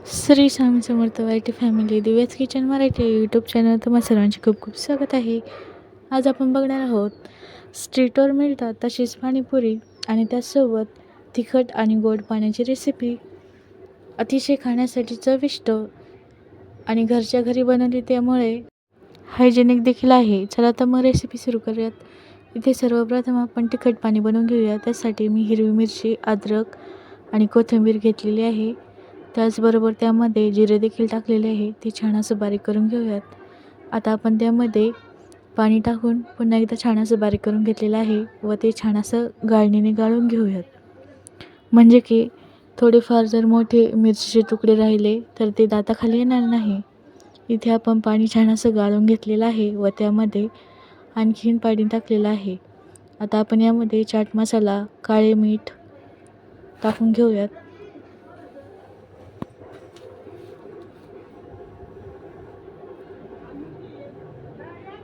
Shri Swami Samarth YT family दिव्याच kitchen Marathi YouTube channel तुम्हा सर्वांचे खूप खूप स्वागत आहे. आज आपण बघणार आहोत स्ट्रीटवर मिळतात तशीच पाणीपुरी आणि त्यासोबत तिखट आणि गोड पाण्याची रेसिपी. अतिशय खाण्यासाठी चविष्ट आणि घरच्या घरी बनवली त्यामुळे हायजेनिक देखील आहे. चला तर मग रेसिपी सुरू करूयात. इथे सर्वप्रथम आपण तिखट पाणी बनवून घेऊया. त्यासाठी मी हिरवी मिरची, अद्रक आणि कोथिंबीर घेतलेली आहे. त्याचबरोबर त्यामध्ये जिरे देखील टाकलेले आहे. ते छान असं बारीक करून घेऊयात. आता आपण त्यामध्ये पाणी टाकून पुन्हा एकदा छान असं बारीक करून घेतलेलं आहे व ते छान असं गाळणीने गाळून घेऊयात. म्हणजे की थोडेफार जर मोठे मिरचीचे तुकडे राहिले तर ते दाताखाली येणार नाही. इथे आपण पाणी छान असं गाळून घेतलेलं आहे व त्यामध्ये आणखीन पाणी टाकलेलं आहे. आता आपण यामध्ये चाट मसाला, काळे मीठ टाकून घेऊयात.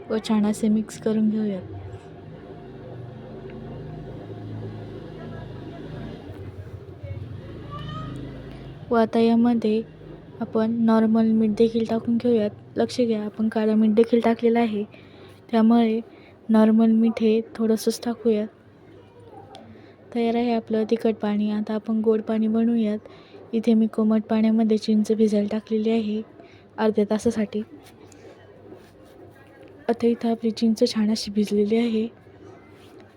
व छान असे मिक्स करून घेऊयात. व आता यामध्ये आपण नॉर्मल मीठ देखील टाकून घेऊयात. लक्ष घ्या, आपण काळं मीठ देखील टाकलेलं आहे, त्यामुळे नॉर्मल मीठ हे थोडंसंच टाकूयात. तयार आहे आपलं तिखट पाणी. आता आपण गोड पाणी बनवूयात. इथे मी कोमट पाण्यामध्ये चिंच भिजायला टाकलेली आहे अर्ध्या तासासाठी. आता इथं आपली चिंच छान अशी भिजलेली आहे.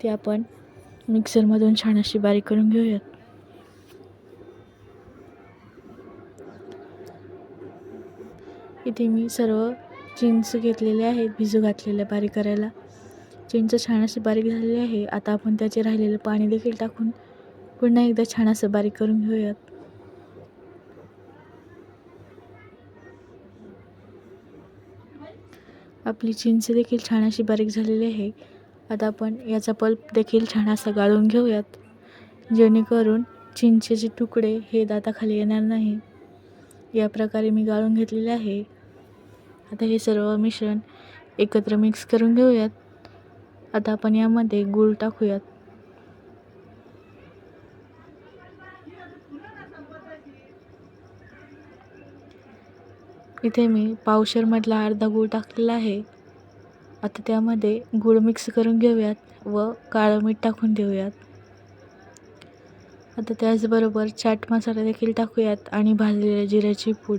ती आपण मिक्सरमधून छान अशी बारीक करून घेऊयात. इथे मी सर्व चिंच घेतलेले आहेत भिजू घातलेल्या बारीक करायला. चिंच छान अशी बारीक झालेली आहे. आता आपण त्याचे राहिलेलं पाणी देखील टाकून पुन्हा एकदा छान असं बारीक करून घेऊयात. आपली चिंच देखील छान अशी बारीक झालेली आहे. आता आपण याचा पल्प देखील छान असा गाळून घेऊयात, जेणेकरून चिंचेचे तुकडे हे दाताखाली येणार नाही. या प्रकारे मी गाळून घेतलेले आहे. आता हे सर्व मिश्रण एकत्र मिक्स करून घेऊयात. आता आपण यामध्ये गूळ टाकूयात. इथे मी पावशेरमधला अर्धा गूळ टाकलेला आहे. आता त्यामध्ये गूळ मिक्स करून घेऊयात व काळं मीठ टाकून देऊयात. आता त्याचबरोबर चाट मसाला देखील टाकूयात आणि भाजलेल्या जिऱ्याची पूड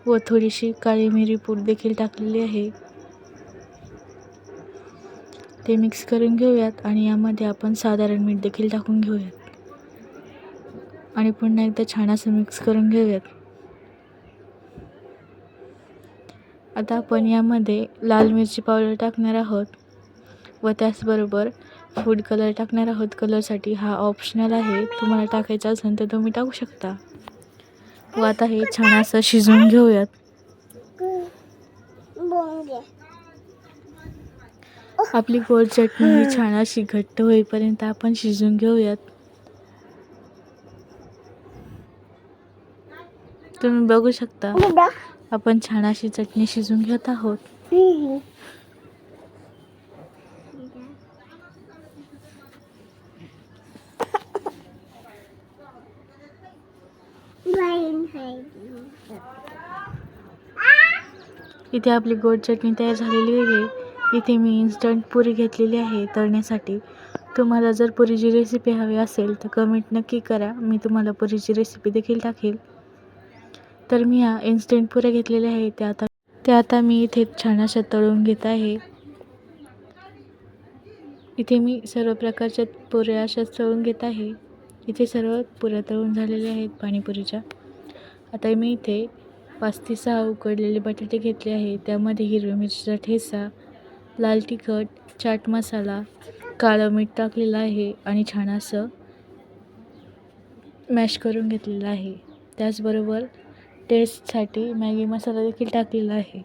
व थोडीशी काळी मिरी पूड देखील टाकलेली आहे. ते मिक्स करून घेऊयात आणि यामध्ये आपण साधारण मीठ देखील टाकून घेऊयात आणि पुन्हा एकदा छान असं मिक्स करून घेऊयात. आता आपण यामध्ये लाल मिरची पावडर टाकणार आहोत व त्याचबरोबर फूड कलर टाकणार आहोत. कलरसाठी हा ऑप्शनल आहे, तुम्हाला टाकायचा असेल तर तुम्ही टाकू शकता. व आता हे छान असं शिजवून घेऊयात. आपली गोड चटणी ही छान अशी घट्ट होईपर्यंत आपण शिजवून घेऊयात. तुम्ही बघू शकता आपण छान अशी चटणी शिजवून घेत आहोत. इथे आपली गोड चटणी तयार झालेली आहे. इथे मी इन्स्टंट पुरी घेतलेली आहे तळण्यासाठी. तुम्हाला जर पुरीची रेसिपी हवी असेल तर कमेंट नक्की करा, मी तुम्हाला पुरीची रेसिपी देखील टाकेल. तर मी ह्या इन्स्टंट पुऱ्या घेतलेल्या आहेत, त्या आता मी इथे छान अशा तळून घेत आहे. इथे मी सर्व प्रकारच्या पुऱ्या अशा तळून घेत आहे. इथे सर्व पुऱ्या तळून झालेल्या आहेत पाणीपुरीच्या. आता मी इथे 5 ते 6 उकडलेले बटाटे घेतले आहे. त्यामध्ये हिरव्या मिरचीचा ठेचा, लाल तिखट, चाट मसाला, काळं मीठ टाकलेलं आहे आणि छान असं मॅश करून घेतलेलं आहे. त्याचबरोबर टेस्टसाठी मॅगी मसाला देखील टाकलेला आहे.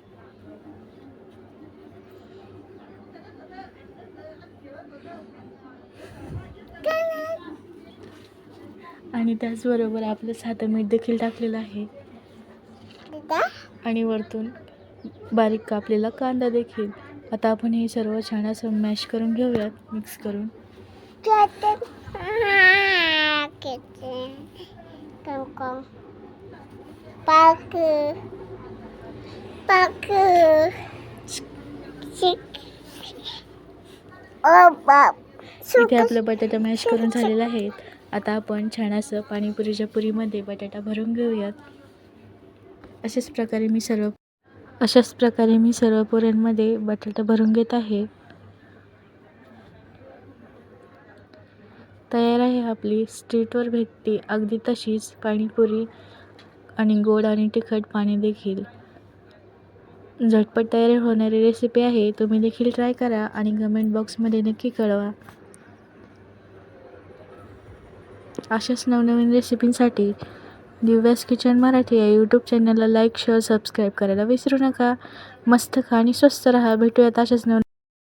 आणि त्याचबरोबर आपलं साधं मीठ देखील टाकलेलं आहे आणि वरतून बारीक कापलेला कांदा देखील. आता आपण हे सर्व छान असं मॅश करून घेऊयात, मिक्स करून. पाक पाक बाप इथे आपलं बटाटा मॅश करून झालेला आहे. आता आपण छान असं पाणीपुरीच्या पुरीमध्ये बटाटा भरून घेऊयात. अशाच प्रकारे मी सर्व पुऱ्यांमध्ये बटाटा भरून घेत आहे. तयार आहे आपली स्ट्रीटवर भेटते अगदी तशीच पाणीपुरी आणि गोड आणि तिखट पाणी देखील. झटपट तयार होणारी रेसिपी आहे. तुम्ही देखील ट्राय करा आणि कमेंट बॉक्समध्ये नक्की कळवा. अशाच नवनवीन रेसिपींसाठी दिव्यास किचन मराठी या यूट्यूब चॅनलला लाईक, शेअर, सबस्क्राईब करायला विसरू नका. मस्त खा आणि स्वस्त राहा. भेटूयात अशाच नवीन